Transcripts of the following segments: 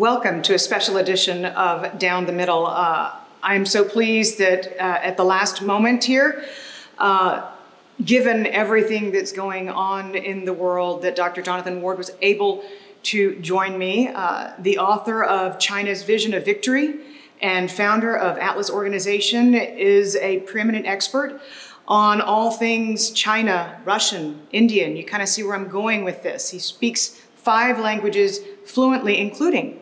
Welcome to a special edition of Down the Middle. I am so pleased that at the last moment here, given everything that's going on in the world, that Dr. Jonathan Ward was able to join me, the author of China's Vision of Victory and founder of Atlas Organization, is a preeminent expert on all things China, Russian, Indian. You kind of see where I'm going with this. He speaks 5 languages fluently, including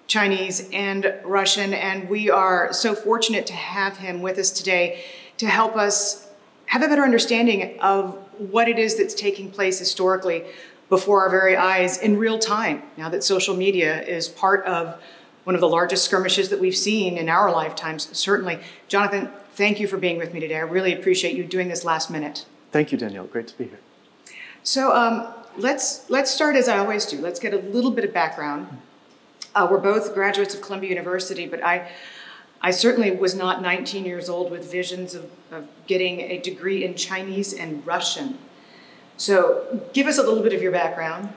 Chinese and Russian, and we are so fortunate to have him with us today to help us have a better understanding of what it is that's taking place historically before our very eyes in real time, now that social media is part of one of the largest skirmishes that we've seen in our lifetimes, certainly. Jonathan, thank you for being with me today. I really appreciate you doing this last minute. Thank you, Danielle. Great to be here. So let's start as I always do. Let's get a little bit of background. We're both graduates of Columbia University, but I certainly was not 19 years old with visions of getting a degree in Chinese and Russian. So give us a little bit of your background.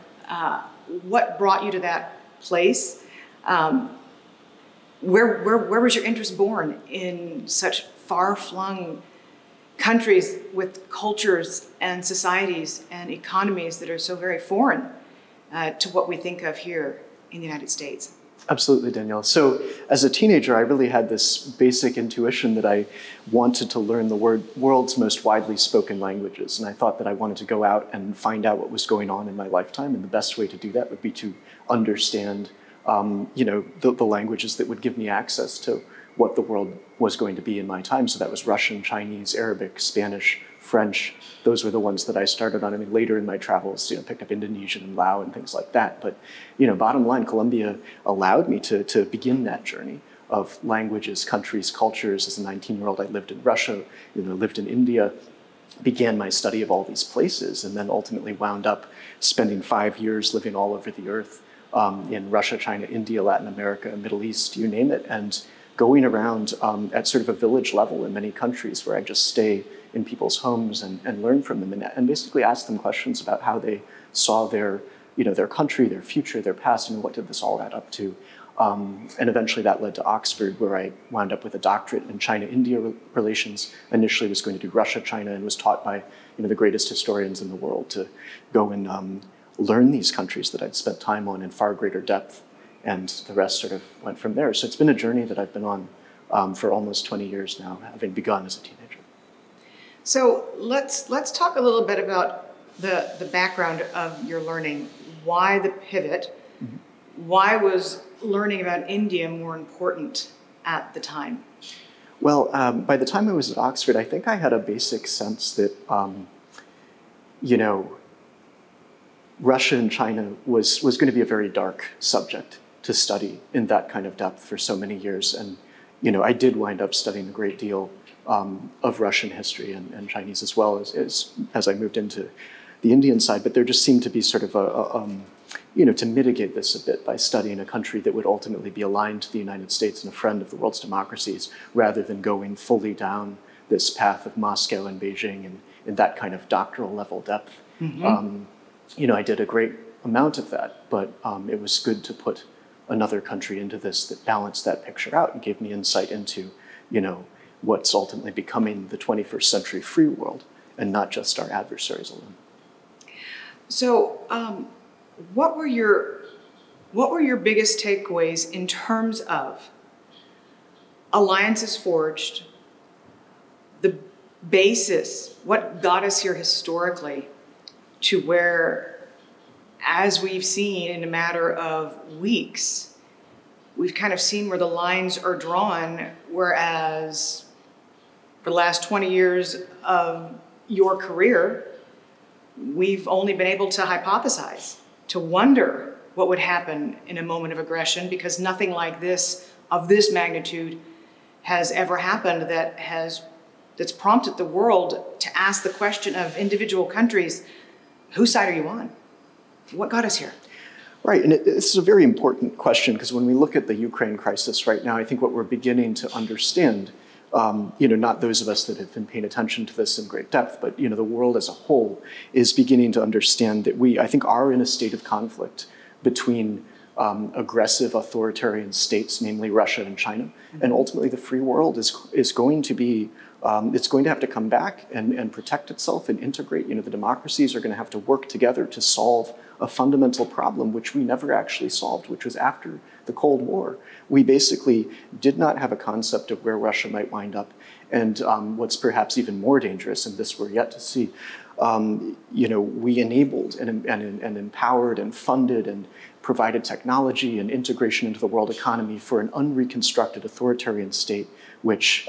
What brought you to that place? Where was your interest born in such far-flung countries with cultures and societies and economies that are so very foreign to what we think of here in the United States? Absolutely, Danielle. So as a teenager, I really had this basic intuition that I wanted to learn the world's most widely spoken languages. And I thought that I wanted to go out and find out what was going on in my lifetime. And the best way to do that would be to understand the languages that would give me access to what the world was going to be in my time. So that was Russian, Chinese, Arabic, Spanish, French. Those were the ones that I started on. I mean, later in my travels, picked up Indonesian and Lao and things like that. But, bottom line, Columbia allowed me to begin that journey of languages, countries, cultures. As a 19-year-old, I lived in Russia, lived in India, began my study of all these places, and then ultimately wound up spending 5 years living all over the earth in Russia, China, India, Latin America, Middle East, you name it, and going around at sort of a village level in many countries where I just stay in people's homes and learn from them and basically ask them questions about how they saw their country, their future, their past, and what did this all add up to. And eventually that led to Oxford, where I wound up with a doctorate in China-India relations. Initially was going to do Russia-China and was taught by the greatest historians in the world to go and learn these countries that I'd spent time on in far greater depth. And the rest sort of went from there. So it's been a journey that I've been on for almost 20 years now, having begun as a teenager. So let's talk a little bit about the background of your learning. Why the pivot? Mm-hmm. Why was learning about India more important at the time? Well, by the time I was at Oxford, I think I had a basic sense that, Russia and China was going to be a very dark subject to study in that kind of depth for so many years. And, I did wind up studying a great deal of Russian history and Chinese as well as I moved into the Indian side. But there just seemed to be sort of to mitigate this a bit by studying a country that would ultimately be aligned to the United States and a friend of the world's democracies, rather than going fully down this path of Moscow and Beijing and in that kind of doctoral level depth. Mm-hmm. I did a great amount of that, but it was good to put another country into this that balanced that picture out and gave me insight into, what's ultimately becoming the 21st century free world and not just our adversaries alone. So what were your biggest takeaways in terms of alliances forged, the basis, what got us here historically to where, as we've seen in a matter of weeks, we've kind of seen where the lines are drawn, whereas for the last 20 years of your career, we've only been able to hypothesize, to wonder what would happen in a moment of aggression, because nothing like this, of this magnitude, has ever happened that's prompted the world to ask the question of individual countries, whose side are you on? What got us here? Right, and this is a very important question, because when we look at the Ukraine crisis right now, I think what we're beginning to understand, not those of us that have been paying attention to this in great depth, but the world as a whole is beginning to understand that we, I think, are in a state of conflict between aggressive authoritarian states, namely Russia and China. And ultimately the free world is going to be, it's going to have to come back and protect itself and integrate. The democracies are going to have to work together to solve a fundamental problem which we never actually solved, which was after the Cold War. We basically did not have a concept of where Russia might wind up. And what's perhaps even more dangerous, and this we're yet to see, we enabled and empowered and funded and provided technology and integration into the world economy for an unreconstructed authoritarian state, which,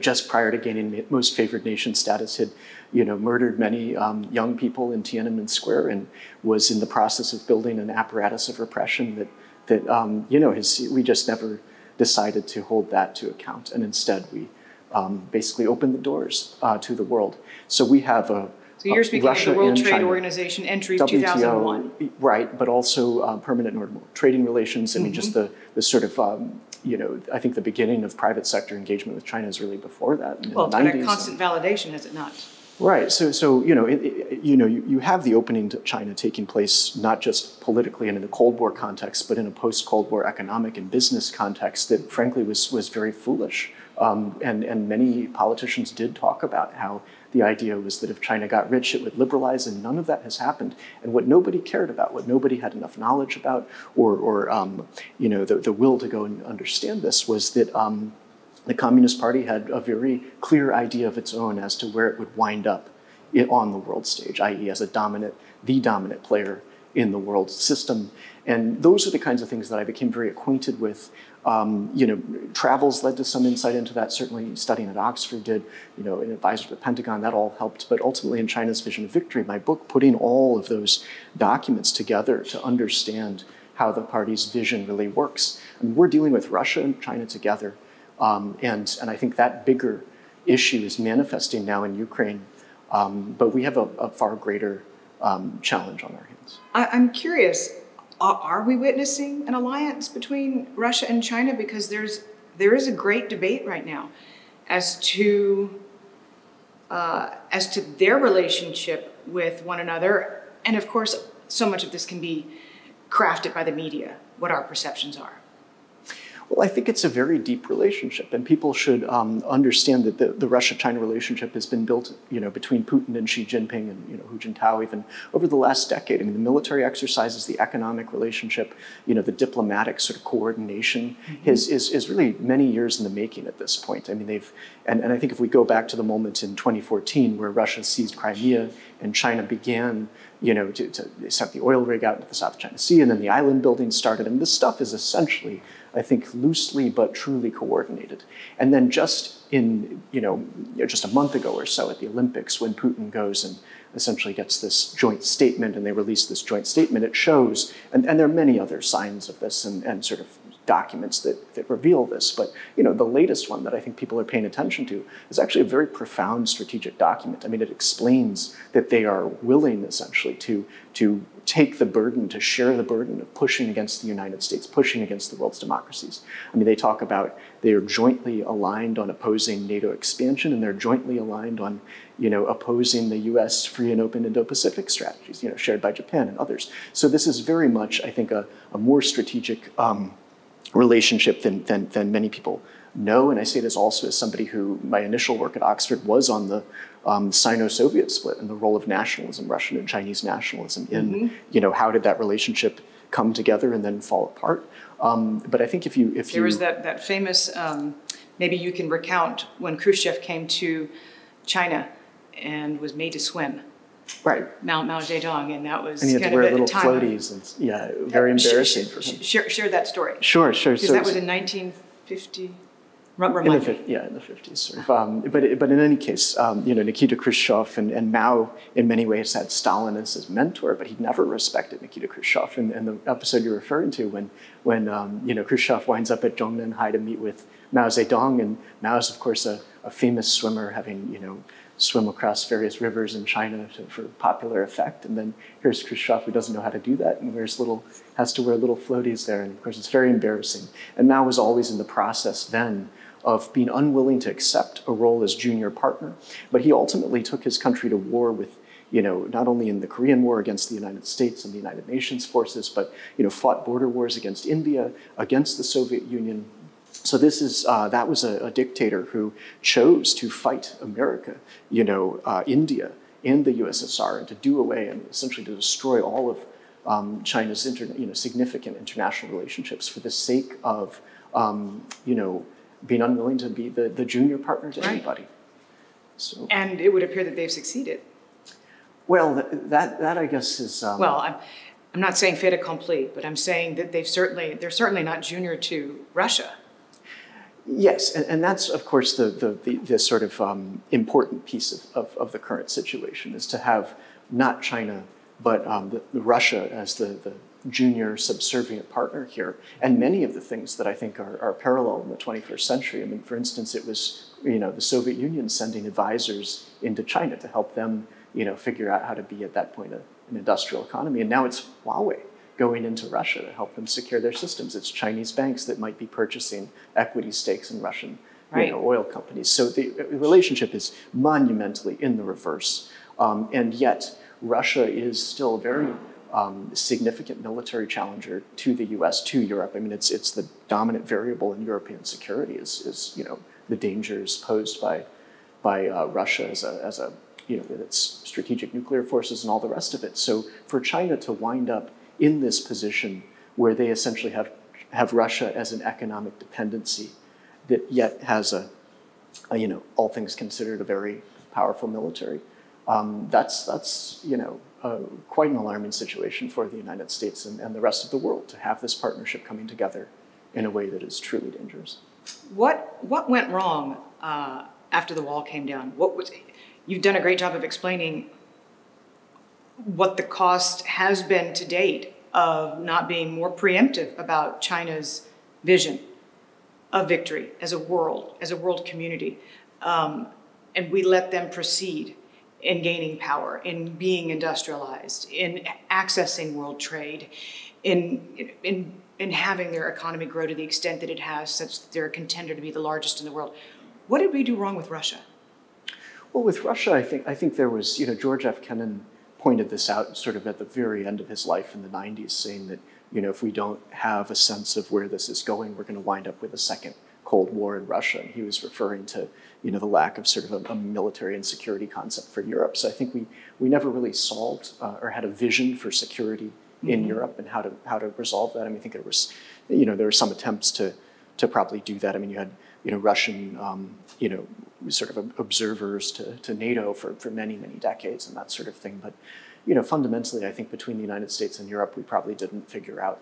just prior to gaining most favored nation status, had, murdered many young people in Tiananmen Square and was in the process of building an apparatus of repression that we just never decided to hold that to account. And instead, we basically opened the doors to the world. So we have a So you're speaking Russia of the World and Trade China. Organization entry WTO, 2001. Right, but also permanent normal trading relations. I mean, just the sort of, I think the beginning of private sector engagement with China is really before that. Well, it's been a constant validation, has it not? Right. So you have the opening to China taking place not just politically and in the Cold War context, but in a post-Cold War economic and business context that, frankly, was very foolish. And many politicians did talk about how the idea was that if China got rich, it would liberalize, and none of that has happened. And what nobody cared about, what nobody had enough knowledge about, or the will to go and understand this, was that the Communist Party had a very clear idea of its own as to where it would wind up on the world stage, i.e. as the dominant player in the world system. And those are the kinds of things that I became very acquainted with. Travels led to some insight into that. Certainly studying at Oxford did, an advisor to the Pentagon, that all helped. But ultimately in China's Vision of Victory, my book, putting all of those documents together to understand how the party's vision really works. I mean, we're dealing with Russia and China together. And I think that bigger issue is manifesting now in Ukraine. But we have a far greater challenge on our hands. I'm curious, are we witnessing an alliance between Russia and China? Because there is a great debate right now as to their relationship with one another. And of course, so much of this can be crafted by the media, what our perceptions are. Well, I think it's a very deep relationship, and people should understand that the Russia-China relationship has been built, between Putin and Xi Jinping and Hu Jintao even over the last decade. I mean, the military exercises, the economic relationship, the diplomatic sort of coordination is really many years in the making at this point. I mean, and I think if we go back to the moment in 2014 where Russia seized Crimea and China began, they sent the oil rig out into the South China Sea, and then the island building started. And this stuff is essentially, I think, loosely but truly coordinated. And then just in, just a month ago or so at the Olympics, when Putin goes and essentially gets this joint statement, and they release this joint statement, it shows, and there are many other signs of this and sort of documents that reveal this, but the latest one that I think people are paying attention to is actually a very profound strategic document. I mean, it explains that they are willing essentially to take the burden, to share the burden of pushing against the United States, pushing against the world's democracies. I mean, they talk about they are jointly aligned on opposing NATO expansion, and they're jointly aligned on opposing the U.S. free and open Indo-Pacific strategies, shared by Japan and others. So this is very much, I think, a more strategic relationship than many people know. And I say this also as somebody who, my initial work at Oxford was on the Sino-Soviet split and the role of nationalism, Russian and Chinese nationalism in, how did that relationship come together and then fall apart. But I think if you there was that famous, maybe you can recount when Khrushchev came to China and was made to swim. Right. Mao Zedong, and that was and he had kind to wear of little time floaties, and very embarrassing for him. Share that story. Sure. Because that was in 1950. In the 50s, sort of. But in any case, Nikita Khrushchev and Mao in many ways had Stalin as his mentor, but he never respected Nikita Khrushchev. And the episode you're referring to, when Khrushchev winds up at Zhongnanhai to meet with Mao Zedong, and Mao is of course a famous swimmer, having swim across various rivers in China for popular effect. And then here's Khrushchev, who doesn't know how to do that and has to wear little floaties there. And of course, it's very embarrassing. And Mao was always in the process then of being unwilling to accept a role as junior partner. But he ultimately took his country to war with not only in the Korean War against the United States and the United Nations forces, but fought border wars against India, against the Soviet Union. So that was a dictator who chose to fight America, India, and the USSR, and to do away and essentially to destroy all of China's significant international relationships for the sake of being unwilling to be the junior partner to anybody. So, and it would appear that they've succeeded. Well, that I guess is well, I'm not saying fait accompli, but I'm saying that they're certainly not junior to Russia. Yes, and that's, of course, the sort of important piece of the current situation, is to have not China, but Russia as the junior subservient partner here. And many of the things that I think are parallel in the 21st century. I mean, for instance, it was the Soviet Union sending advisors into China to help them figure out how to be at that point an industrial economy. And now it's Huawei going into Russia to help them secure their systems. It's Chinese banks that might be purchasing equity stakes in Russian oil companies. So the relationship is monumentally in the reverse. And yet Russia is still a very significant military challenger to the US, to Europe. I mean, it's the dominant variable in European security is the dangers posed by Russia as a with its strategic nuclear forces and all the rest of it. So for China to wind up in this position where they essentially have Russia as an economic dependency that yet has all things considered, a very powerful military, that's quite an alarming situation for the United States and the rest of the world, to have this partnership coming together in a way that is truly dangerous. What went wrong after the wall came down? You've done a great job of explaining what the cost has been to date of not being more preemptive about China's vision of victory as a world community. And we let them proceed in gaining power, in being industrialized, in accessing world trade, in having their economy grow to the extent that it has, such that they're a contender to be the largest in the world. What did we do wrong with Russia? Well, with Russia, I think there was, George F. Kennan pointed this out sort of at the very end of his life in the 90s, saying that, if we don't have a sense of where this is going, we're going to wind up with a second Cold War in Russia. And he was referring to, the lack of sort of a military and security concept for Europe. So I think we never really solved or had a vision for security in Europe and how to resolve that. I mean, I think there were some attempts to probably do that. I mean, you had, Russian, sort of observers to NATO for many, many decades and that sort of thing. But, fundamentally, I think between the United States and Europe, we probably didn't figure out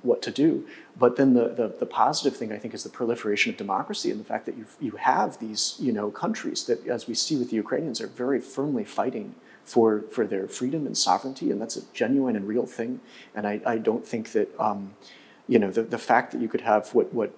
what to do. But then the positive thing, I think, is the proliferation of democracy and the fact that you have these, countries that, as we see with the Ukrainians, are very firmly fighting for their freedom and sovereignty, and that's a genuine and real thing. And I don't think that, the fact that you could have what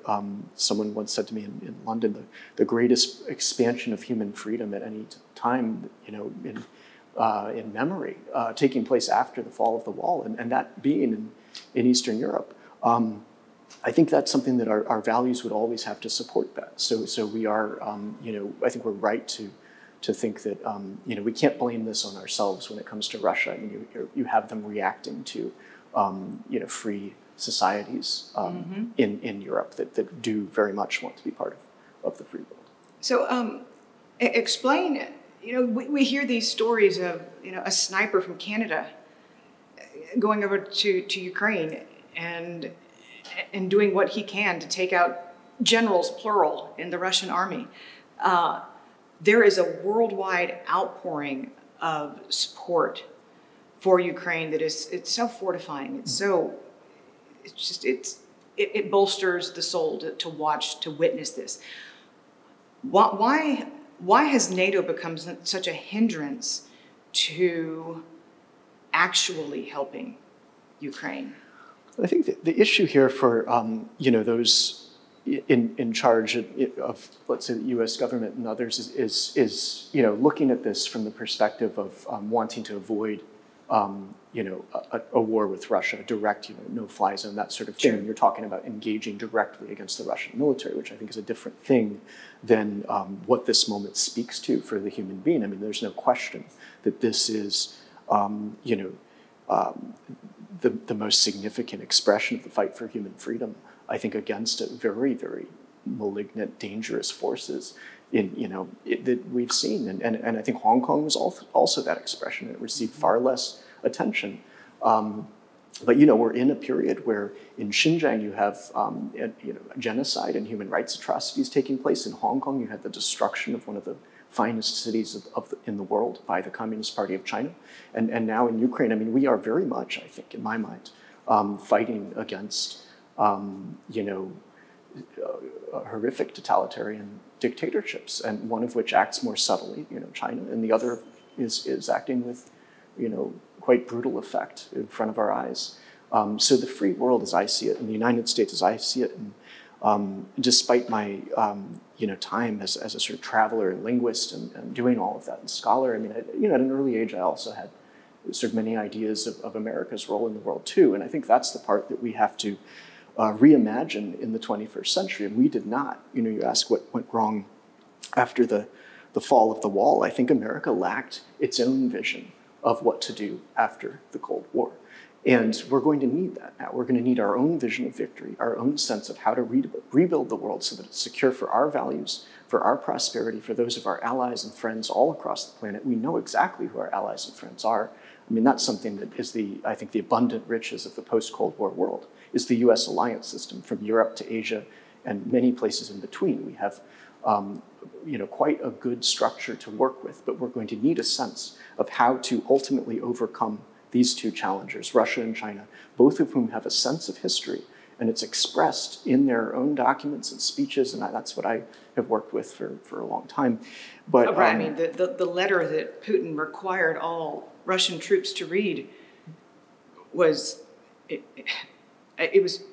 someone once said to me in London, the greatest expansion of human freedom at any time, in memory, taking place after the fall of the wall, and that being in Eastern Europe. I think that's something that our values would always have to support that. So we are, I think we're right to think that, we can't blame this on ourselves when it comes to Russia. I mean, you have them reacting to, free societies in Europe that do very much want to be part of the free world. So explain, we hear these stories of, a sniper from Canada going over to Ukraine and doing what he can to take out generals, plural, in the Russian army. There is a worldwide outpouring of support for Ukraine that it's so fortifying. It bolsters the soul to watch, to witness this. Why has NATO become such a hindrance to actually helping Ukraine? I think the issue here for those in charge of, let's say, the U.S. government and others is looking at this from the perspective of wanting to avoid a war with Russia, direct, no-fly zone, that sort of thing. Sure. You're talking about engaging directly against the Russian military, which I think is a different thing than what this moment speaks to for the human being. I mean, there's no question that this is, the most significant expression of the fight for human freedom, I think, against a very, very malignant, dangerous forces that we've seen. And I think Hong Kong was also that expression. It received far less attention. But we're in a period where in Xinjiang you have genocide and human rights atrocities taking place. In Hong Kong you had the destruction of one of the finest cities in the world by the Communist Party of China. And now in Ukraine, I mean, we are very much, I think, in my mind, fighting against horrific totalitarian dictatorships, and one of which acts more subtly, China, and the other is acting with, quite brutal effect in front of our eyes. So the free world, as I see it, in the United States, as I see it, and despite my time as a sort of traveler and linguist and doing all of that and scholar, I mean, at an early age, I also had sort of many ideas of America's role in the world too, and I think that's the part that we have to reimagine in the 21st century, and we did not. You ask what went wrong after the fall of the wall. I think America lacked its own vision of what to do after the Cold War. And we're going to need that now. We're going to need our own vision of victory, our own sense of how to rebuild the world so that it's secure for our values, for our prosperity, for those of our allies and friends all across the planet. We know exactly who our allies and friends are. I mean, that's something that is I think the abundant riches of the post-Cold War world, is the US alliance system from Europe to Asia and many places in between. We have quite a good structure to work with, but we're going to need a sense of how to ultimately overcome these two challengers, Russia and China, both of whom have a sense of history, and it's expressed in their own documents and speeches, and that's what I have worked with for a long time. But right, I mean, the letter that Putin required all Russian troops to read was it was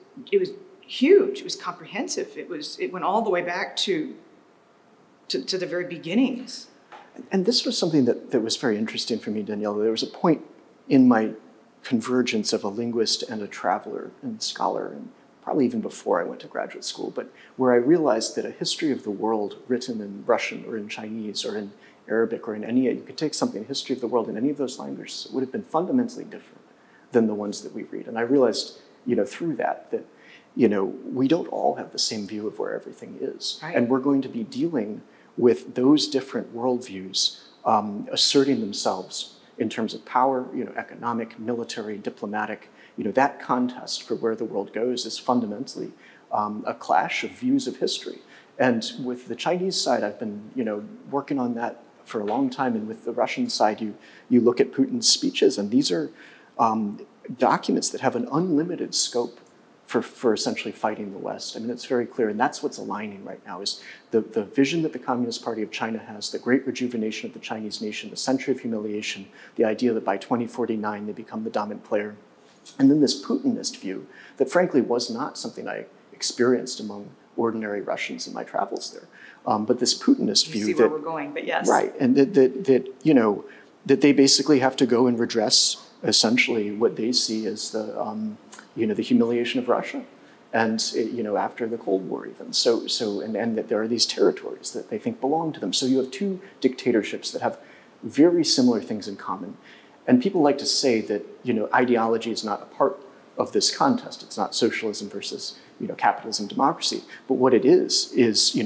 huge. It was comprehensive. It went all the way back to the very beginnings. And this was something that was very interesting for me, Danielle. There was a point in my convergence of a linguist and a traveler and scholar, and probably even before I went to graduate school, but where I realized that a history of the world written in Russian or in Chinese or in Arabic or in any, you could take something, history of the world in any of those languages, it would have been fundamentally different than the ones that we read. And I realized, through that we don't all have the same view of where everything is. Right. And we're going to be dealing with those different worldviews asserting themselves in terms of power, economic, military, diplomatic. That contest for where the world goes is fundamentally a clash of views of history. And with the Chinese side, I've been working on that for a long time. And with the Russian side, you look at Putin's speeches, and these are documents that have an unlimited scope for essentially fighting the West. I mean, it's very clear, and that's what's aligning right now, is the vision that the Communist Party of China has, the great rejuvenation of the Chinese nation, the century of humiliation, the idea that by 2049 they become the dominant player, and then this Putinist view that frankly was not something I experienced among ordinary Russians in my travels there, but this Putinist view see where we're going, but yes. Right, and that they basically have to go and redress essentially what they see as the humiliation of Russia, and after the Cold War even. And that there are these territories that they think belong to them. So you have two dictatorships that have very similar things in common. And people like to say that ideology is not a part of this contest. It's not socialism versus capitalism, democracy. But what it is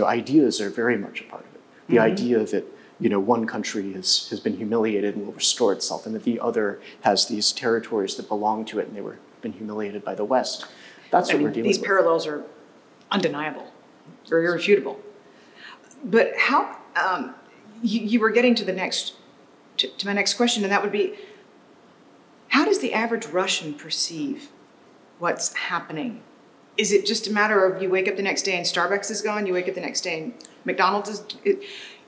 ideas are very much a part of it. The idea that one country has been humiliated and will restore itself, and that the other has these territories that belong to it and they were been humiliated by the West. That's what we're dealing with. These parallels are undeniable, they're irrefutable. But how, you were getting to to my next question, and that would be, how does the average Russian perceive what's happening? Is it just a matter of you wake up the next day and Starbucks is gone, you wake up the next day and McDonald's is,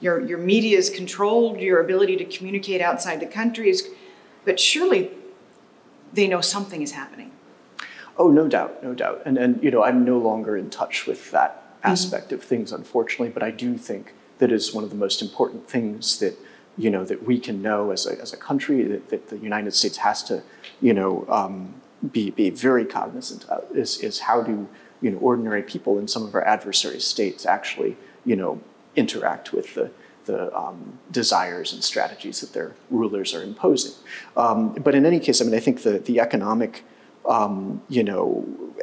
your media is controlled, your ability to communicate outside the country is, but surely they know something is happening. Oh, no doubt, no doubt. And I'm no longer in touch with that aspect of things, unfortunately, but I do think that is one of the most important things that, that we can know as a country that the United States has to, be very cognizant of is how do, ordinary people in some of our adversary states actually, interact with the desires and strategies that their rulers are imposing. But in any case, I think the economic,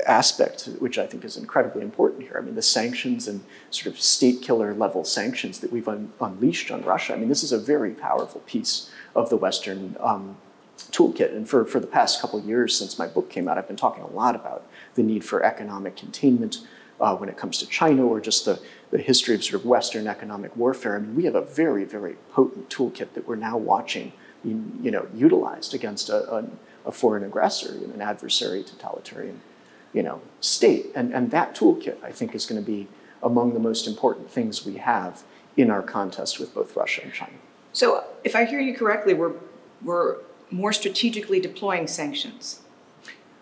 aspect, which I think is incredibly important here. The sanctions and sort of state killer level sanctions that we've unleashed on Russia. This is a very powerful piece of the Western toolkit. And for the past couple of years since my book came out, I've been talking a lot about the need for economic containment when it comes to China, or just the history of sort of Western economic warfare. We have a very, very potent toolkit that we're now watching, utilized against a foreign aggressor, an adversary totalitarian, state. And that toolkit, I think, is going to be among the most important things we have in our contest with both Russia and China. So if I hear you correctly, we're more strategically deploying sanctions.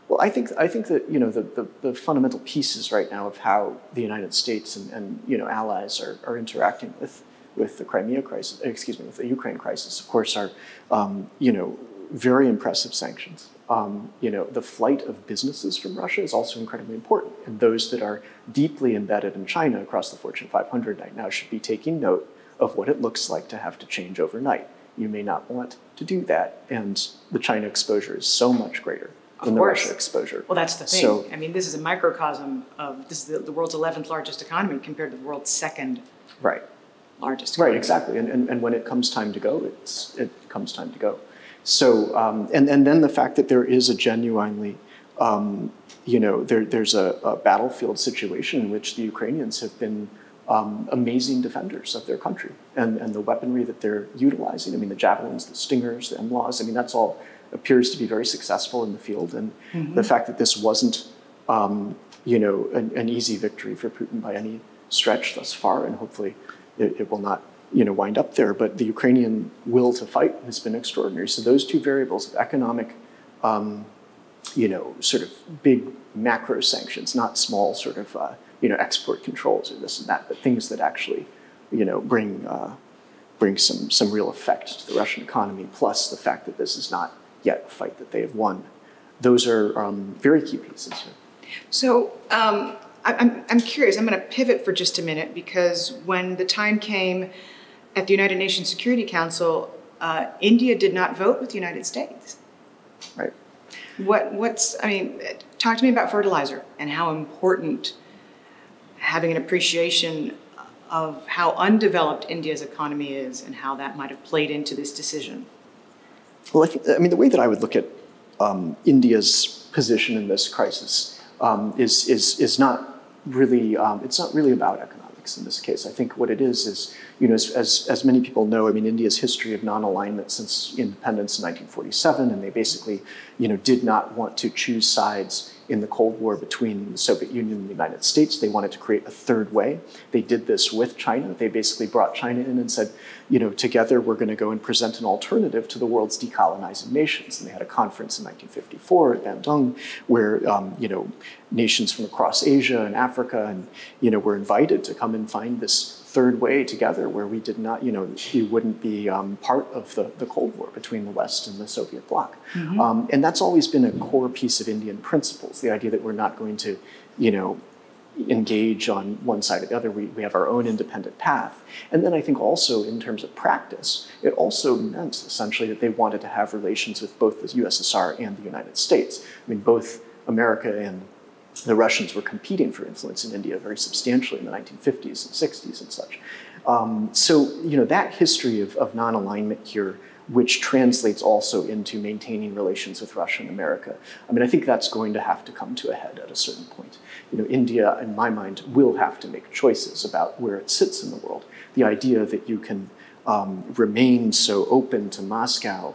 Well, I think that the fundamental pieces right now of how the United States and allies are interacting with the Crimea crisis, with the Ukraine crisis, of course, are very impressive sanctions. The flight of businesses from Russia is also incredibly important, and those that are deeply embedded in China across the Fortune 500 right now should be taking note of what it looks like to have to change overnight. You may not want to do that, and the China exposure is so much greater than the Russia exposure. Well, that's the thing. So, this is a microcosm of, this is the world's 11th largest economy compared to the world's second largest economy. Right, exactly. And when it comes time to go, it comes time to go. So, and then the fact that there is a genuinely, there's a battlefield situation in which the Ukrainians have been amazing defenders of their country, and the weaponry that they're utilizing. The javelins, the stingers, the MLAWs, that's all appears to be very successful in the field. And the fact that this wasn't, an easy victory for Putin by any stretch thus far, and hopefully it will not wind up there, but the Ukrainian will to fight has been extraordinary. So those two variables of economic, sort of big macro sanctions, not small sort of, export controls or this and that, but things that actually, bring some real effect to the Russian economy, plus the fact that this is not yet a fight that they have won. Those are very key pieces here. So, I'm curious, I'm going to pivot for just a minute, because when the time came at the United Nations Security Council, India did not vote with the United States. Right. Talk to me about fertilizer and how important having an appreciation of how undeveloped India's economy is and how that might have played into this decision. Well, I think, the way that I would look at India's position in this crisis is not really, it's not really about economics in this case. I think what it is, as many people know, India's history of non-alignment since independence in 1947, and they basically, did not want to choose sides in the Cold War between the Soviet Union and the United States. They wanted to create a third way. They did this with China. They basically brought China in and said, together we're going to go and present an alternative to the world's decolonizing nations. And they had a conference in 1954 at Bandung where, nations from across Asia and Africa and, were invited to come and find this third way together where we did not, we wouldn't be part of the Cold War between the West and the Soviet bloc. And that's always been a core piece of Indian principles, the idea that we're not going to, engage on one side or the other. We have our own independent path. And then I think also in terms of practice, it also meant essentially that they wanted to have relations with both the USSR and the United States. Both America and the Russians were competing for influence in India very substantially in the 1950s and 60s and such. So, that history of non-alignment here, which translates also into maintaining relations with Russia and America, I think that's going to have to come to a head at a certain point. India, in my mind, will have to make choices about where it sits in the world. The idea that you can remain so open to Moscow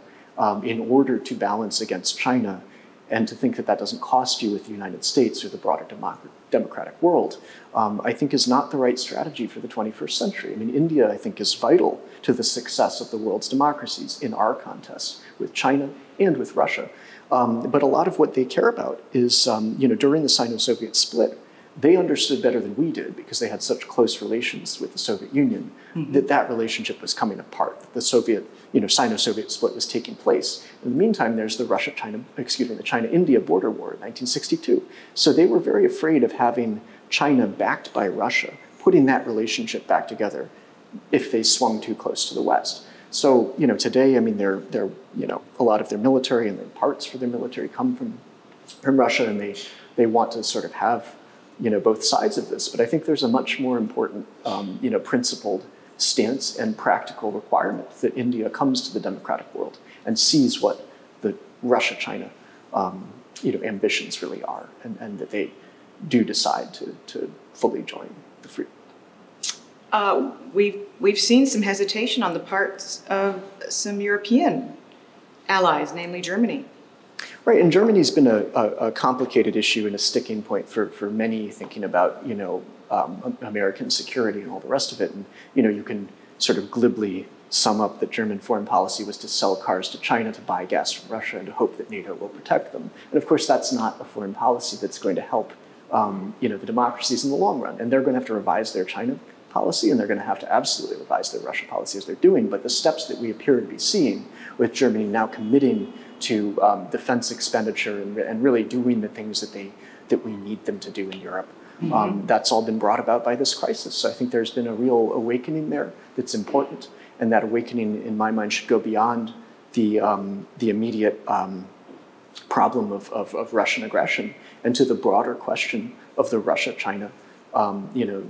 in order to balance against China, and to think that that doesn't cost you with the United States or the broader democratic world, I think is not the right strategy for the 21st century. India, I think, is vital to the success of the world's democracies in our contest with China and with Russia. But a lot of what they care about is, during the Sino-Soviet split, they understood better than we did, because they had such close relations with the Soviet Union, that relationship was coming apart. The Soviet, Sino-Soviet split was taking place. In the meantime, there's the the China-India border war in 1962. So they were very afraid of having China backed by Russia, putting that relationship back together if they swung too close to the West. So, today, I mean, they're a lot of their military and their parts for their military come from Russia, and they want to sort of have, both sides of this. But I think there's a much more important, principled stance and practical requirement that India comes to the democratic world and sees what the Russia-China, ambitions really are, and that they do decide to fully join the free world. We've seen some hesitation on the parts of some European allies, namely Germany. Right, and Germany's been a complicated issue and a sticking point for many thinking about, American security and all the rest of it. And, you can sort of glibly sum up that German foreign policy was to sell cars to China to buy gas from Russia and to hope that NATO will protect them. And of course, that's not a foreign policy that's going to help, the democracies in the long run. And they're going to have to revise their China policy, and they're going to have to absolutely revise their Russia policy as they're doing. But the steps that we appear to be seeing with Germany now committing to defense expenditure and really doing the things that we need them to do in Europe, that's all been brought about by this crisis. So I think there's been a real awakening there that's important, and that awakening, in my mind, should go beyond the immediate problem of Russian aggression and to the broader question of the Russia-China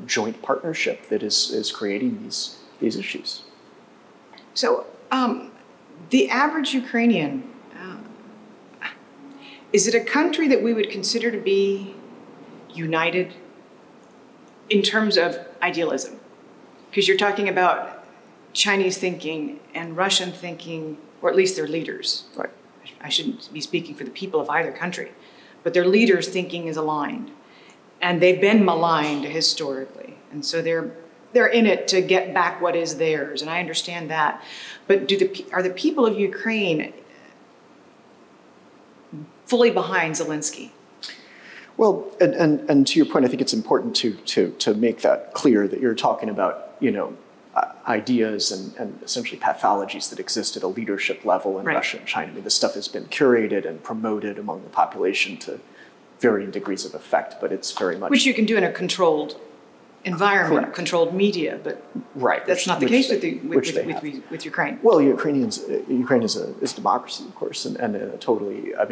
joint partnership that is creating these issues. So the average Ukrainian, is it a country that we would consider to be united in terms of idealism? Because you're talking about Chinese thinking and Russian thinking, or at least their leaders. Right. I shouldn't be speaking for the people of either country, but their leaders' thinking is aligned. And they've been maligned historically. And so they're in it to get back what is theirs, and I understand that. But are the people of Ukraine fully behind Zelensky? Well, and to your point, I think it's important to make that clear that you're talking about, ideas and essentially pathologies that exist at a leadership level in Russia and China. I mean, this stuff has been curated and promoted among the population to varying degrees of effect, but it's very much... Which you can do in a controlled environment, controlled media, but that's not the case with Ukraine. Well, Ukraine is a democracy, of course, and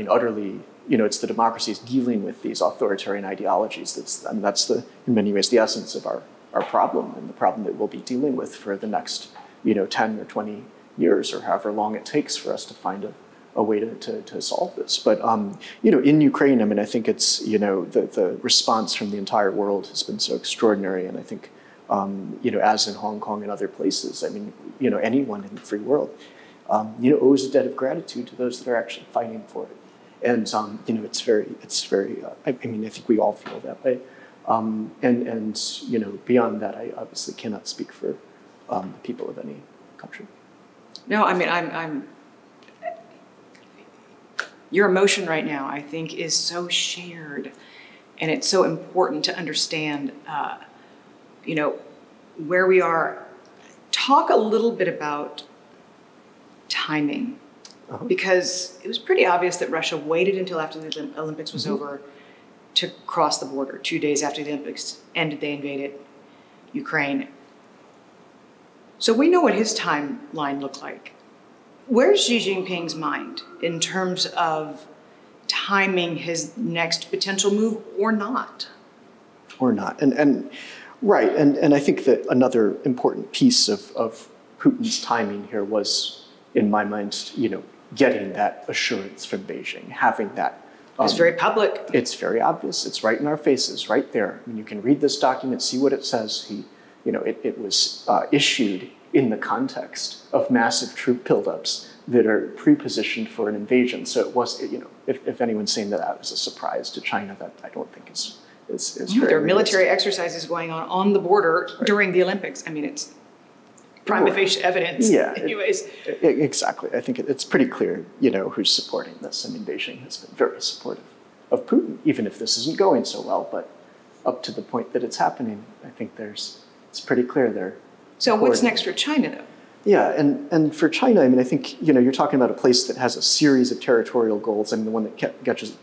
utterly, it's the democracies dealing with these authoritarian ideologies. That's in many ways the essence of our problem, and the problem that we'll be dealing with for the next, 10 or 20 years, or however long it takes for us to find a way to solve this. But, in Ukraine, I mean, I think it's, the response from the entire world has been so extraordinary. And I think, as in Hong Kong and other places, I mean, anyone in the free world, owes a debt of gratitude to those that are actually fighting for it. And, it's very, I think we all feel that way. Beyond that, I obviously cannot speak for the people of any country. No, I mean, your emotion right now, I think, is so shared, and it's so important to understand, where we are. Talk a little bit about timing, because it was pretty obvious that Russia waited until after the Olympics was over to cross the border. 2 days after the Olympics ended, they invaded Ukraine. So we know what his timeline looked like. Where's Xi Jinping's mind in terms of timing his next potential move or not? Or not. And I think that another important piece of Putin's timing here was, in my mind, getting that assurance from Beijing, having that. It's very public. It's very obvious. It's right in our faces, right there. I mean, you can read this document, see what it says. It was issued in the context of massive troop buildups that are pre-positioned for an invasion. So it was, if anyone's saying that was a surprise to China, that I don't think is very there are military exercises going on the border during the Olympics. I mean, it's prima facie evidence. Yeah, anyways. Exactly. I think it's pretty clear, who's supporting this. I mean, Beijing has been very supportive of Putin, even if this isn't going so well. But up to the point that it's happening, I think it's pretty clear there. So what's next for China, though? Yeah, and for China, I mean, I think, you're talking about a place that has a series of territorial goals. I mean, the one that catches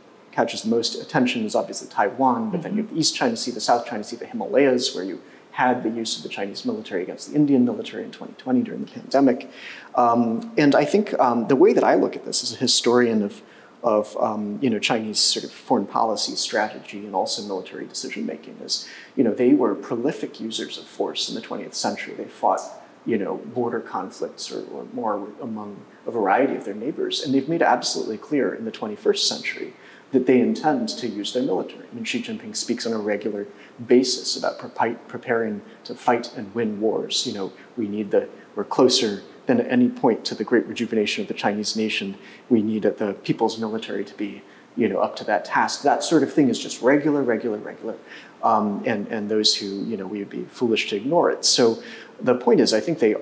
the most attention is obviously Taiwan, but then you have the East China Sea, the South China Sea, the Himalayas, where you had the use of the Chinese military against the Indian military in 2020 during the pandemic. And I think the way that I look at this as a historian of Chinese sort of foreign policy strategy and also military decision making is, they were prolific users of force in the 20th century. They fought, border conflicts or more among a variety of their neighbors, and they've made absolutely clear in the 21st century that they intend to use their military. I mean, Xi Jinping speaks on a regular basis about preparing to fight and win wars. We're closer than at any point to the great rejuvenation of the Chinese nation. We need the people's military to be, up to that task. That sort of thing is just regular. And those who, we would be foolish to ignore it. So the point is, I think they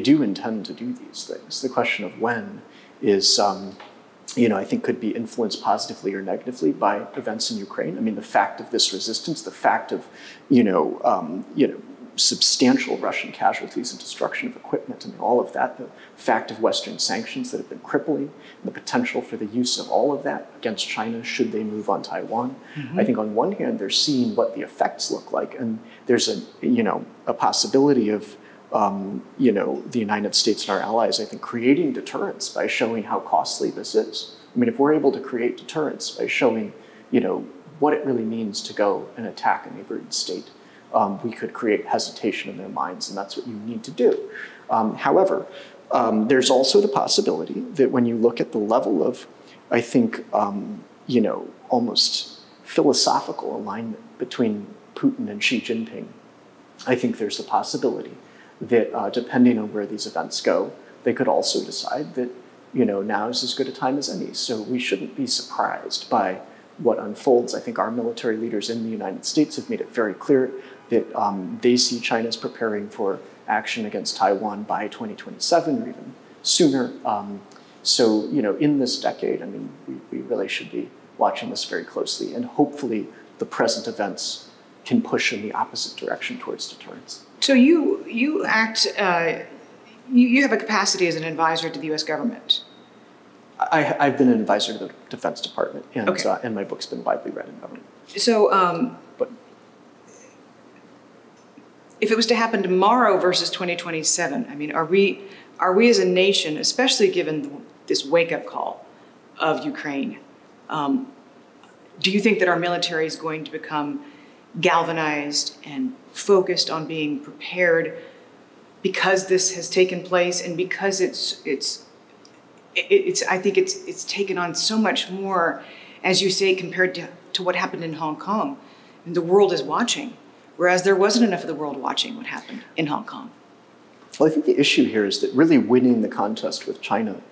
do intend to do these things. The question of when is, I think could be influenced positively or negatively by events in Ukraine. I mean, the fact of this resistance, the fact of, substantial Russian casualties and destruction of equipment and all of that, the fact of Western sanctions that have been crippling, the potential for the use of all of that against China should they move on Taiwan. Mm-hmm. I think on one hand, they're seeing what the effects look like, and there's a possibility of the United States and our allies, I think, creating deterrence by showing how costly this is. I mean, if we're able to create deterrence by showing, what it really means to go and attack a neighboring state, we could create hesitation in their minds, and that's what you need to do. However, there's also the possibility that when you look at the level of, I think, almost philosophical alignment between Putin and Xi Jinping, I think there's the possibility that depending on where these events go, they could also decide that, now is as good a time as any. So we shouldn't be surprised by what unfolds. I think our military leaders in the United States have made it very clear that they see China as preparing for action against Taiwan by 2027 or even sooner. So, in this decade, I mean, we really should be watching this very closely, and hopefully the present events can push in the opposite direction towards deterrence. So you act, you have a capacity as an advisor to the U.S. government. I've been an advisor to the Defense Department, and, okay. And my book's been widely read in government. So, if it was to happen tomorrow versus 2027, I mean, are we as a nation, especially given this wake-up call of Ukraine, do you think that our military is going to become galvanized and focused on being prepared because this has taken place and because I think it's taken on so much more, as you say, compared to what happened in Hong Kong. And the world is watching, whereas there wasn't enough of the world watching what happened in Hong Kong. Well, I think the issue here is that really winning the contest with China,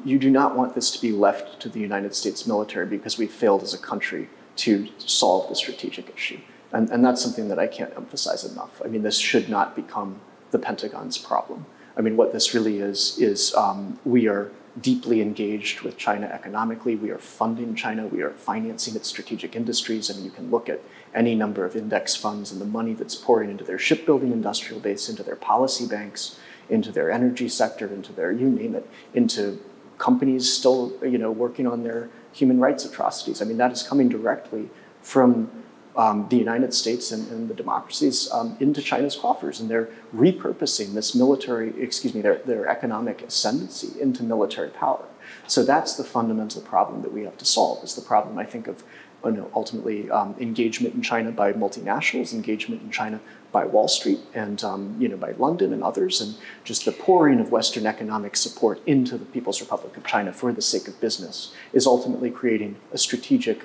you do not want this to be left to the United States military because we failed as a country to solve the strategic issue. And that's something that I can't emphasize enough. I mean, this should not become the Pentagon's problem. I mean, what this really is we are deeply engaged with China economically. We are funding China. We are financing its strategic industries. I mean, you can look at any number of index funds and the money that's pouring into their shipbuilding industrial base, into their policy banks, into their energy sector, into their, you name it, into companies still, working on their human rights atrocities. I mean, that is coming directly from the United States and the democracies into China's coffers, and they're repurposing this their economic ascendancy into military power. So that's the fundamental problem that we have to solve. Is the problem, I think, of ultimately engagement in China by multinationals, engagement in China by Wall Street, and by London and others, and just the pouring of Western economic support into the People's Republic of China for the sake of business is ultimately creating a strategic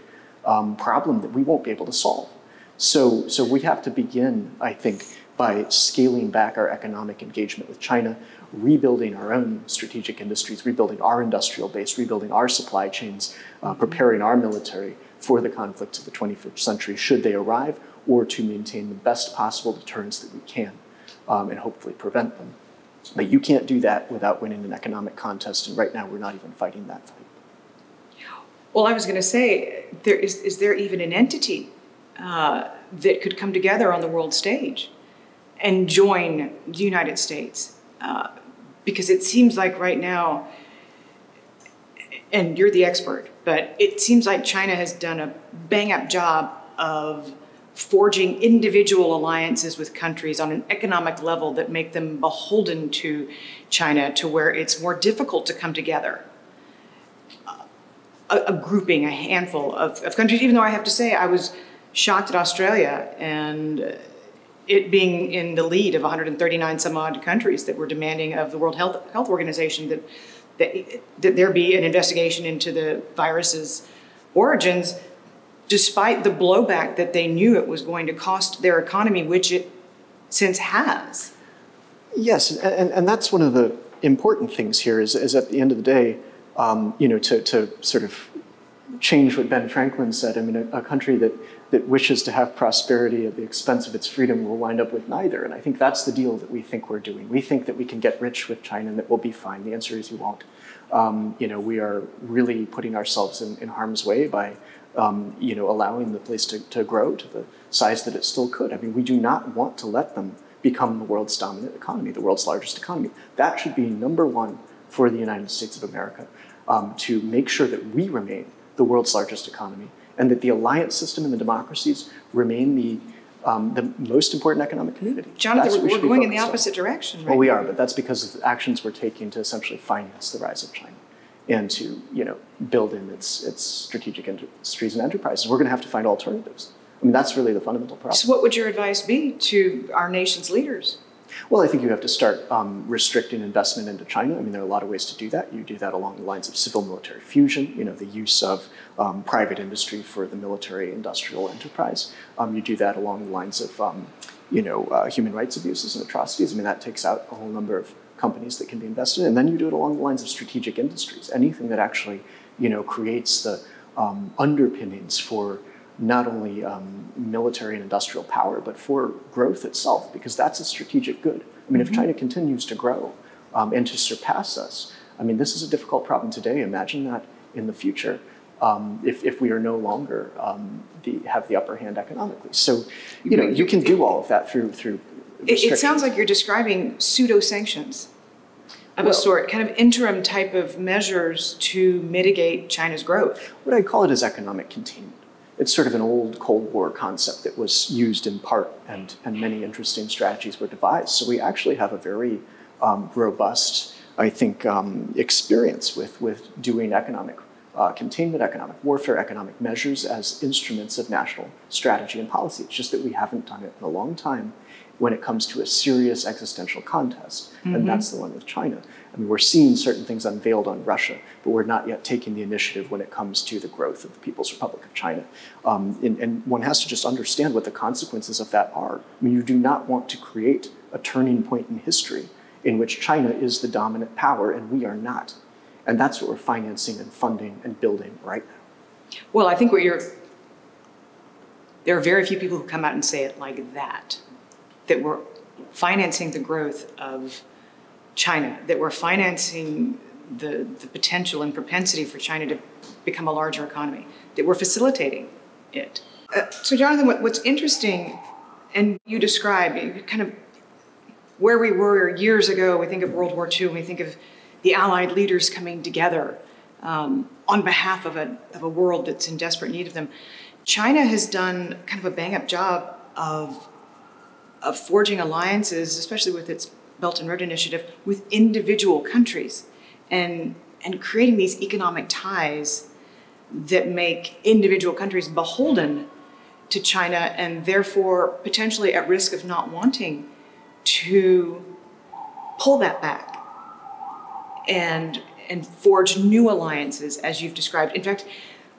problem that we won't be able to solve. So we have to begin, I think, by scaling back our economic engagement with China, rebuilding our own strategic industries, rebuilding our industrial base, rebuilding our supply chains, preparing our military for the conflicts of the 21st century should they arrive, or to maintain the best possible deterrence that we can and hopefully prevent them. But you can't do that without winning an economic contest, and right now we're not even fighting that fight. Well, I was going to say, is there even an entity that could come together on the world stage and join the United States. Because it seems like right now, and you're the expert, but it seems like China has done a bang-up job of forging individual alliances with countries on an economic level that make them beholden to China, to where it's more difficult to come together. A grouping, a handful of countries, even though I have to say I was shocked at Australia and it being in the lead of 139 some odd countries that were demanding of the World Health Organization that there be an investigation into the virus's origins, despite the blowback that they knew it was going to cost their economy, which it since has. Yes, and that's one of the important things here is at the end of the day, to sort of change what Ben Franklin said. I mean, a country that wishes to have prosperity at the expense of its freedom will wind up with neither. And I think that's the deal that we think we're doing. We think that we can get rich with China and that we'll be fine. The answer is you won't. We are really putting ourselves in harm's way by allowing the place to grow to the size that it still could. I mean, we do not want to let them become the world's dominant economy, the world's largest economy. That should be number one for the United States of America, to make sure that we remain the world's largest economy and that the alliance system and the democracies remain the most important economic community. Jonathan, we're going in the opposite direction, right? Well, we are, but that's because of the actions we're taking to essentially finance the rise of China and to build in its strategic industries and enterprises. We're going to have to find alternatives. I mean, that's really the fundamental problem. So what would your advice be to our nation's leaders? Well, I think you have to start restricting investment into China. I mean, there are a lot of ways to do that. You do that along the lines of civil-military fusion, the use of private industry for the military-industrial enterprise. You do that along the lines of, human rights abuses and atrocities. I mean, that takes out a whole number of companies that can be invested in. And then you do it along the lines of strategic industries, anything that actually, creates the underpinnings for not only military and industrial power, but for growth itself, because that's a strategic good. I mean, if China continues to grow and to surpass us, I mean, this is a difficult problem today. Imagine that in the future, if we are no longer have the upper hand economically. So, you can do all of that through It sounds like you're describing pseudo-sanctions of a sort, kind of interim type of measures to mitigate China's growth. What I call it is economic containment. It's sort of an old Cold War concept that was used in part, and many interesting strategies were devised. So we actually have a very robust, I think, experience with doing economic containment, economic warfare, economic measures as instruments of national strategy and policy. It's just that we haven't done it in a long time when it comes to a serious existential contest, and that's the one with China. I mean, we're seeing certain things unveiled on Russia, but we're not yet taking the initiative when it comes to the growth of the People's Republic of China. And one has to just understand what the consequences of that are. I mean, you do not want to create a turning point in history in which China is the dominant power and we are not. And that's what we're financing and funding and building right now. Well, I think there are very few people who come out and say it like that we're financing the growth of China, that we're financing the potential and propensity for China to become a larger economy, that we're facilitating it. So Jonathan, what's interesting, and you describe kind of where we were years ago. We think of World War II, and we think of the Allied leaders coming together on behalf of a world that's in desperate need of them. China has done kind of a bang-up job of forging alliances, especially with its Belt and Road Initiative, with individual countries and creating these economic ties that make individual countries beholden to China and therefore potentially at risk of not wanting to pull that back and forge new alliances, as you've described. In fact,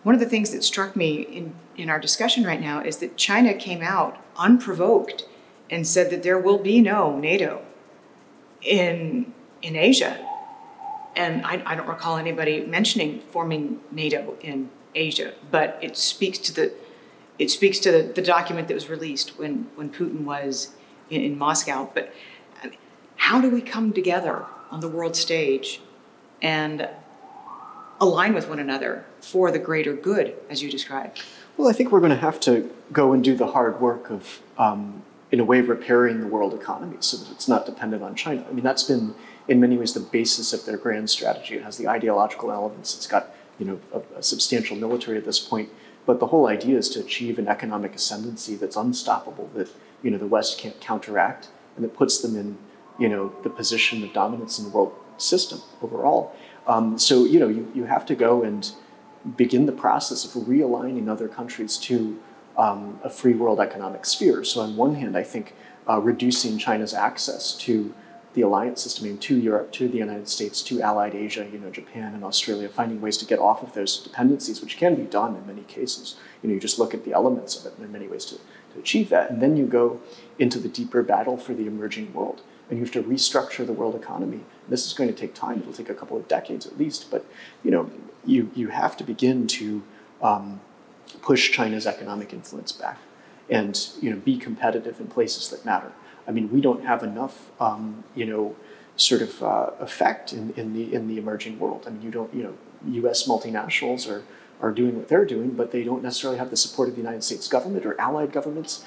one of the things that struck me in our discussion right now is that China came out unprovoked and said that there will be no NATO in Asia. And I don't recall anybody mentioning forming NATO in Asia, but it speaks to the document that was released when Putin was in Moscow. But how do we come together on the world stage and align with one another for the greater good, as you described? Well, I think we're going to have to go and do the hard work of, in a way, repairing the world economy so that it's not dependent on China. I mean, that's been, in many ways, the basis of their grand strategy. It has the ideological elements. It's got, a substantial military at this point. But the whole idea is to achieve an economic ascendancy that's unstoppable, that, the West can't counteract, and that puts them in, the position of dominance in the world system overall. So, you have to go and begin the process of realigning other countries to a free world economic sphere. So on one hand, I think reducing China's access to the alliance system, to Europe, to the United States, to allied Asia, Japan and Australia, finding ways to get off of those dependencies, which can be done in many cases. You just look at the elements of it, and there are many ways to achieve that. And then you go into the deeper battle for the emerging world. And you have to restructure the world economy. This is going to take time. It'll take a couple of decades at least. But you have to begin to push China's economic influence back, and be competitive in places that matter. I mean, we don't have enough effect in the emerging world. I mean, U.S. multinationals are doing what they're doing, but they don't necessarily have the support of the United States government or allied governments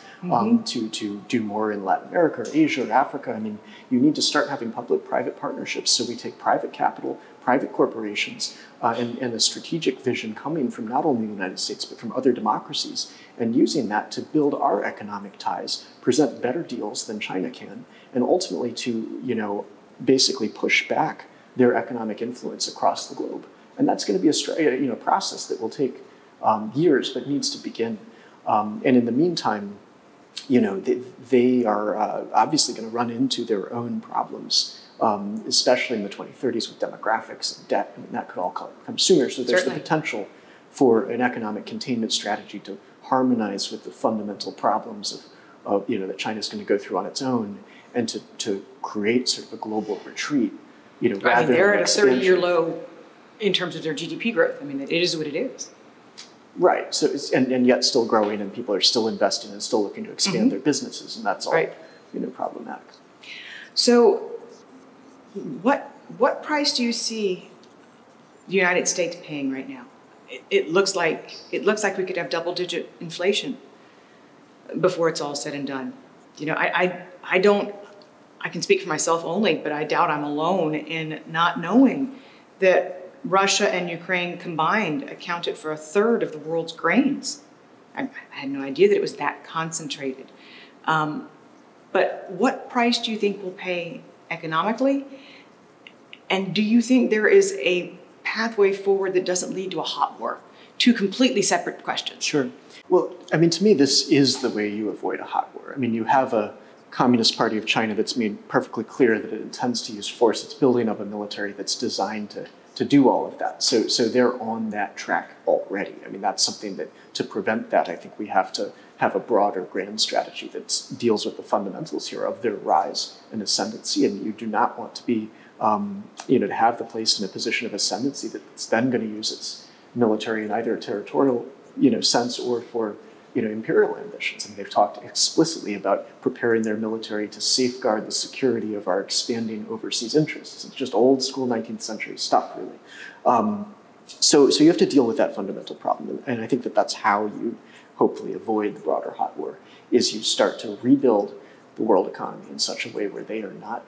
to do more in Latin America or Asia or Africa. I mean, you need to start having public-private partnerships. So we take private capital, private corporations, and a strategic vision coming from not only the United States, but from other democracies, and using that to build our economic ties, present better deals than China can, and ultimately to, basically push back their economic influence across the globe. And that's going to be a process that will take years, but needs to begin. And in the meantime, they are obviously going to run into their own problems, especially in the 2030s with demographics and debt. I mean, that could all come sooner. So there's the potential for an economic containment strategy to harmonize with the fundamental problems of that China's going to go through on its own, and to create sort of a global retreat. Rather they're than at a 30-year low in terms of their GDP growth. I mean, it is what it is. Right. So and yet still growing, and people are still investing and still looking to expand their businesses, and that's all problematic. So, what price do you see the United States paying right now? It looks like we could have double-digit inflation before it's all said and done. I can speak for myself only, but I doubt I'm alone in not knowing that Russia and Ukraine combined accounted for 1/3 of the world's grains. I had no idea that it was that concentrated. But what price do you think we'll pay economically? And do you think there is a pathway forward that doesn't lead to a hot war? Two completely separate questions. Sure. Well, I mean, to me, this is the way you avoid a hot war. I mean, you have a Communist Party of China that's made perfectly clear that it intends to use force. It's building up a military that's designed to do all of that. So they're on that track already. I mean, that's something that, to prevent that, I think we have to have a broader grand strategy that deals with the fundamentals here of their rise and ascendancy. And you do not want to be, to have the place in a position of ascendancy that's then going to use its military in either a territorial, sense or for, imperial ambitions. And they've talked explicitly about preparing their military to safeguard the security of our expanding overseas interests. It's just old school 19th century stuff, really. So you have to deal with that fundamental problem. And I think that that's how you hopefully avoid the broader hot war, is you start to rebuild the world economy in such a way where they are not,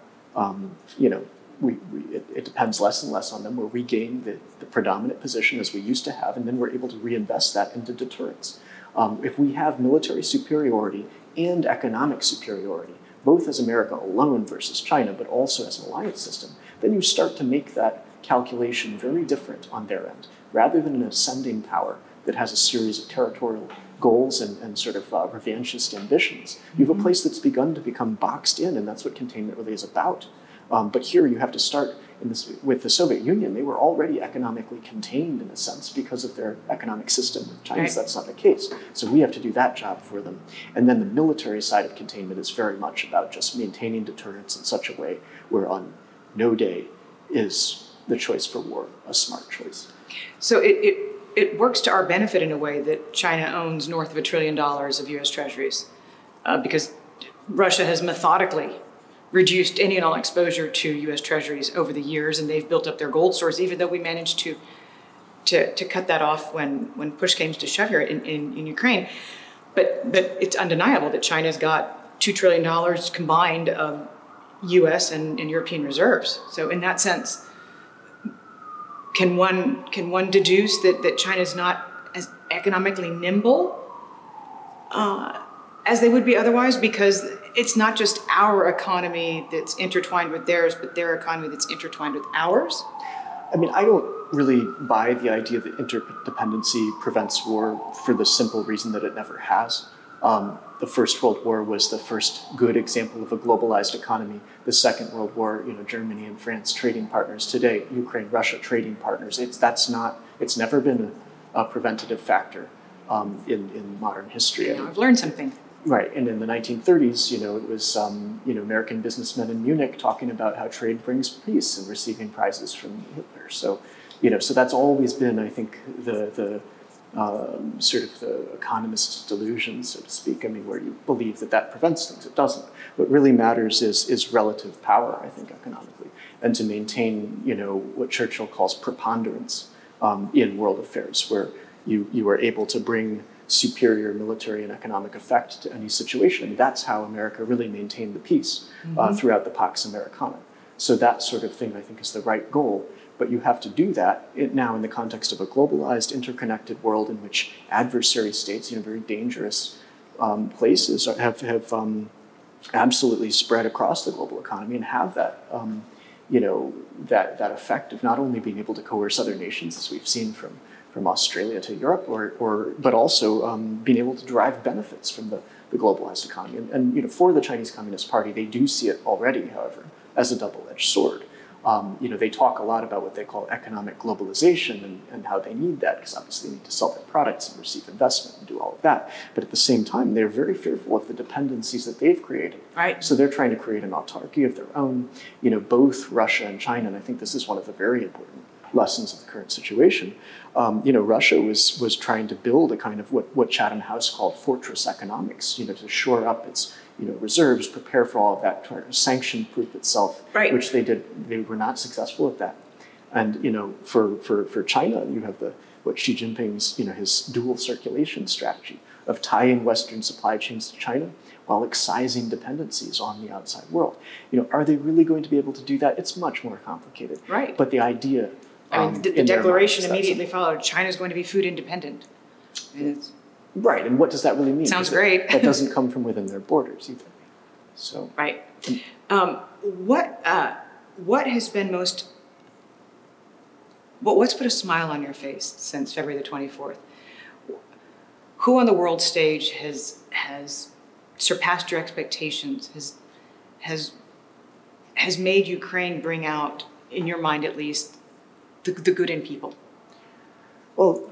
it depends less and less on them, where we gain the predominant position as we used to have, and then we're able to reinvest that into deterrence. If we have military superiority and economic superiority, both as America alone versus China, but also as an alliance system, then you start to make that calculation very different on their end. Rather than an ascending power that has a series of territorial goals and sort of revanchist ambitions, you have a place that's begun to become boxed in, and that's what containment really is about. But here you have to start with the Soviet Union. They were already economically contained in a sense because of their economic system. With Chinese, that's not the case. So we have to do that job for them. And then the military side of containment is very much about just maintaining deterrence in such a way where on no day is the choice for war a smart choice. So it works to our benefit in a way that China owns north of $1 trillion of U.S. treasuries because Russia has methodically reduced any and all exposure to U.S. treasuries over the years, and they've built up their gold stores, even though we managed to to cut that off when push came to shove here in Ukraine. But it's undeniable that China's got $2 trillion combined of U.S. and European reserves. So in that sense, can one deduce that China's not as economically nimble as they would be otherwise? Because it's not just our economy that's intertwined with theirs, but their economy that's intertwined with ours. I mean, I don't really buy the idea that interdependency prevents war for the simple reason that it never has. The First World War was the first good example of a globalized economy. The Second World War, Germany and France trading partners. Today, Ukraine, Russia trading partners. It's never been a preventative factor in modern history. I've learned something. Right, and in the 1930s, it was American businessmen in Munich talking about how trade brings peace and receiving prizes from Hitler. So, so that's always been, I think, the sort of the economist's delusion, so to speak. I mean, where you believe that prevents things. It doesn't. What really matters is relative power, I think, economically, and to maintain, what Churchill calls preponderance in world affairs, where you are able to bring superior military and economic effect to any situation. I mean, that's how America really maintained the peace throughout the Pax Americana. So that sort of thing, I think, is the right goal. But you have to do that now in the context of a globalized, interconnected world in which adversary states, very dangerous places, have absolutely spread across the global economy and have that, that effect of not only being able to coerce other nations, as we've seen from Australia to Europe, but also being able to derive benefits from the globalized economy. And for the Chinese Communist Party, they do see it already, however, as a double-edged sword. They talk a lot about what they call economic globalization and how they need that, because obviously they need to sell their products and receive investment and do all of that. But at the same time, they're very fearful of the dependencies that they've created. Right. So they're trying to create an autarky of their own, both Russia and China. And I think this is one of the very important lessons of the current situation. Russia was trying to build a kind of what Chatham House called fortress economics, to shore up its reserves, prepare for all of that, try to sanction-proof itself, right. Which they did. They were not successful at that. And for China, you have what Xi Jinping's his dual circulation strategy of tying Western supply chains to China while excising dependencies on the outside world. Are they really going to be able to do that? It's much more complicated. Right. But the idea. The declaration immediately followed, China's going to be food independent. Right, and what does that really mean? Sounds great. That doesn't come from within their borders either. So right. What has been what's put a smile on your face since February the 24th? Who on the world stage has surpassed your expectations? Has made Ukraine bring out, in your mind at least, the good in people? Well,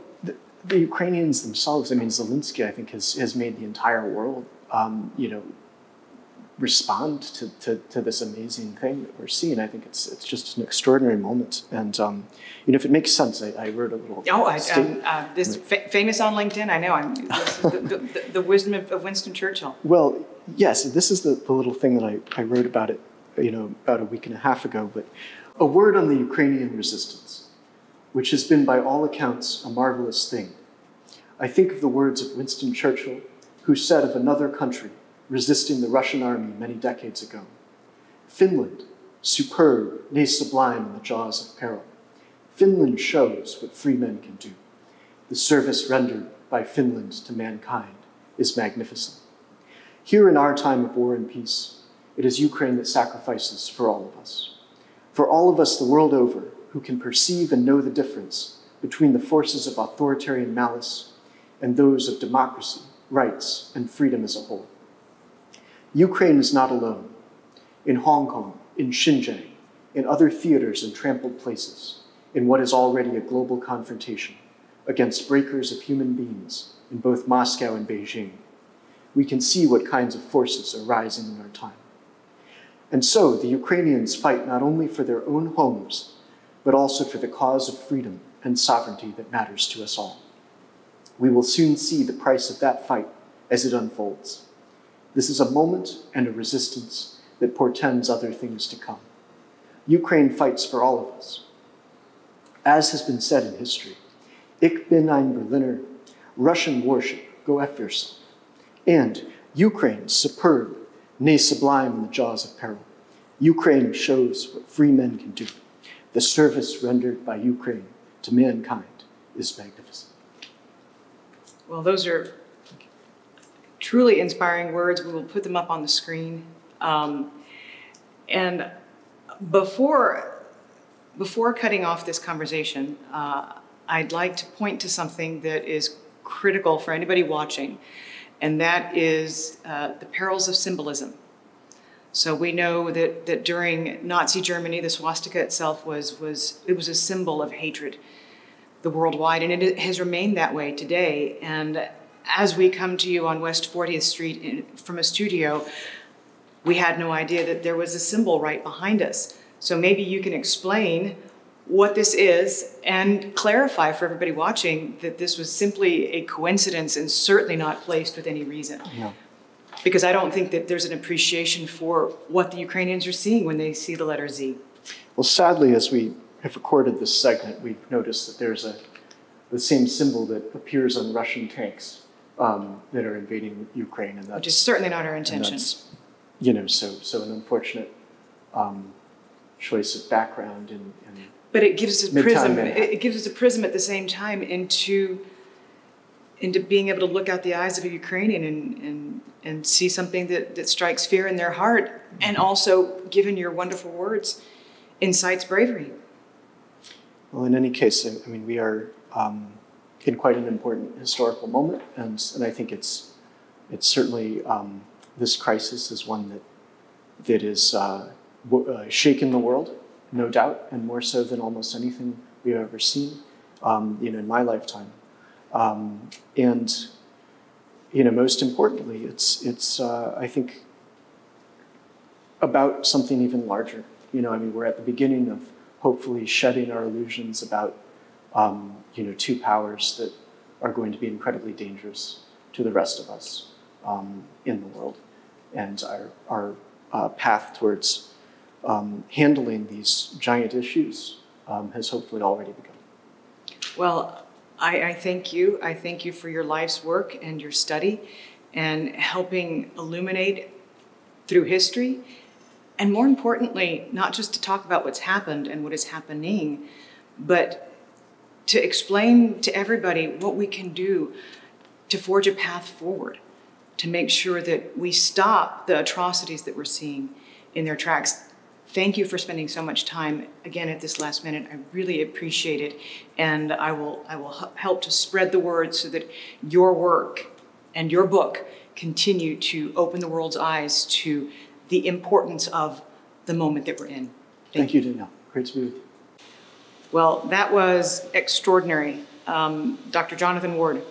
the Ukrainians themselves, I mean, Zelensky, I think, has made the entire world, respond to this amazing thing that we're seeing. I think it's just an extraordinary moment. And, if it makes sense, I wrote a little statement. Famous on LinkedIn, I know. The wisdom of Winston Churchill. Well, yes, this is the little thing that I wrote about it, about a week and a half ago. But a word on the Ukrainian resistance, which has been by all accounts a marvelous thing. I think of the words of Winston Churchill, who said of another country resisting the Russian army many decades ago, Finland, superb, nay sublime in the jaws of peril. Finland shows what free men can do. The service rendered by Finland to mankind is magnificent. Here in our time of war and peace, it is Ukraine that sacrifices for all of us. For all of us the world over who can perceive and know the difference between the forces of authoritarian malice and those of democracy, rights, and freedom as a whole. Ukraine is not alone. In Hong Kong, in Xinjiang, in other theaters and trampled places, in what is already a global confrontation against breakers of human beings in both Moscow and Beijing, we can see what kinds of forces are rising in our time. And so the Ukrainians fight not only for their own homes, but also for the cause of freedom and sovereignty that matters to us all. We will soon see the price of that fight as it unfolds. This is a moment and a resistance that portends other things to come. Ukraine fights for all of us. As has been said in history, Ich bin ein Berliner, Russian warship, go F yourself. And Ukraine, superb, nay sublime in the jaws of peril. Ukraine shows what free men can do. The service rendered by Ukraine to mankind is magnificent. Well, those are truly inspiring words. We will put them up on the screen. And before cutting off this conversation, I'd like to point to something that is critical for anybody watching, and that is the perils of symbolism. So we know that during Nazi Germany, the swastika itself was a symbol of hatred, the worldwide, and it has remained that way today. And as we come to you on West 40th Street from a studio, we had no idea that there was a symbol right behind us. So maybe you can explain what this is and clarify for everybody watching that this was simply a coincidence and certainly not placed with any reason. Yeah. Because I don't think that there's an appreciation for what the Ukrainians are seeing when they see the letter Z. Well, sadly, as we have recorded this segment, we've noticed that there's the same symbol that appears on Russian tanks that are invading Ukraine, and that's, which is certainly not our intention. That's, you know, so an unfortunate choice of background and but it gives us a prism. It gives us a prism at the same time into being able to look out the eyes of a Ukrainian and see something that strikes fear in their heart, and also, given your wonderful words, incites bravery. Well, in any case, I mean, we are in quite an important historical moment, and I think it's certainly this crisis is one that is shaken the world, no doubt, and more so than almost anything we've ever seen, you know, in my lifetime. And you know, most importantly, it's I think about something even larger. You know, I mean, we're at the beginning of hopefully shedding our illusions about you know, two powers that are going to be incredibly dangerous to the rest of us in the world, and our path towards handling these giant issues has hopefully already begun. Well, I thank you. I thank you for your life's work and your study and helping illuminate through history. And more importantly, not just to talk about what's happened and what is happening, but to explain to everybody what we can do to forge a path forward, to make sure that we stop the atrocities that we're seeing in their tracks. Thank you for spending so much time, again, at this last minute. I really appreciate it. And I will help to spread the word so that your work and your book continue to open the world's eyes to the importance of the moment that we're in. Thank you, Danielle. Great to be with you. Well, that was extraordinary. Dr. Jonathan Ward.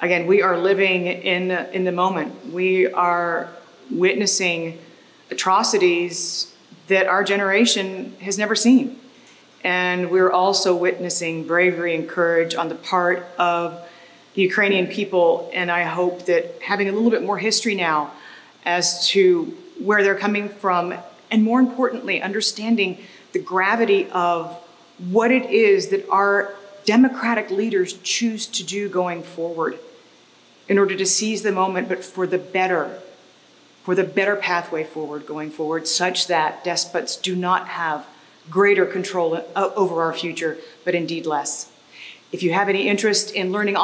Again, we are living in the moment. We are witnessing atrocities that our generation has never seen. And we're also witnessing bravery and courage on the part of the Ukrainian people. And I hope that having a little bit more history now as to where they're coming from, and more importantly, understanding the gravity of what it is that our democratic leaders choose to do going forward in order to seize the moment, but for the better pathway forward going forward, such that despots do not have greater control over our future, but indeed less. If you have any interest in learning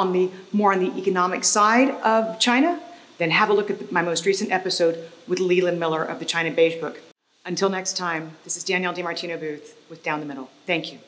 more on the economic side of China, then have a look at my most recent episode with Leland Miller of the China Beige Book. Until next time, this is Danielle DiMartino Booth with Down the Middle. Thank you.